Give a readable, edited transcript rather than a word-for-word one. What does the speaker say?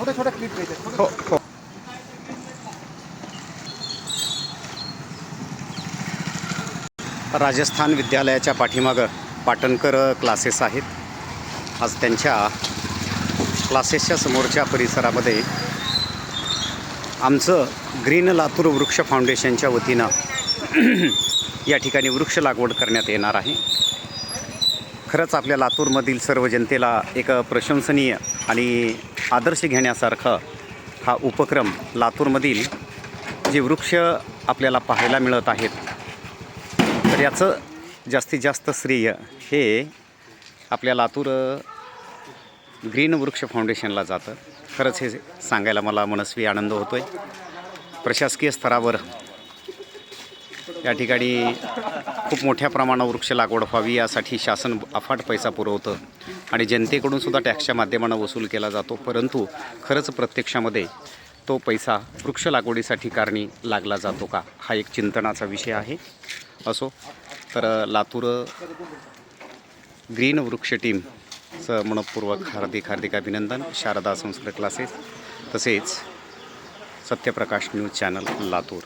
छोटे छोटे क्लिप घ्यायचे. हो हो. राजस्थान विद्यालयाच्या पाठीमागं पाटणकर क्लासेस आहेत. आज त्यांच्या क्लासेसच्या समोरच्या परिसरामध्ये आमचं ग्रीन लातूर वृक्ष फाउंडेशनच्या वतीनं या ठिकाणी वृक्ष लागवड करण्यात येणार आहे. खरंच आपल्या लातूरमधील सर्व जनतेला एक प्रशंसनीय आणि आदर्श घेण्यासारखा हा उपक्रम लातूरमधील जे वृक्ष आपल्याला पाहायला मिळत आहेत, तर याचं जास्तीत जास्त श्रेय हे आपल्या लातूर ग्रीन वृक्ष फाउंडेशनला जातं. खरंच हे सांगायला मला मनस्वी आनंद होतो आहे. प्रशासकीय स्तरावर या ठिकाणी खूप मोठ्या प्रमाणावर वृक्ष लागवड व्हावी यासाठी शासन अफाट पैसा पुरवतं आणि जनतेकडून सुद्धा टॅक्सच्या माध्यमानं वसूल केला जातो. परंतु खरंच प्रत्यक्षामध्ये तो पैसा वृक्ष लागवडीसाठी कारणी लागला जातो का, हा एक चिंतनाचा विषय आहे. असो, तर लातूर ग्रीन वृक्ष टीमचं मनपूर्वक हार्दिक अभिनंदन. शारदा संस्कृत क्लासेस तसेच सत्यप्रकाश न्यूज चॅनल लातूर.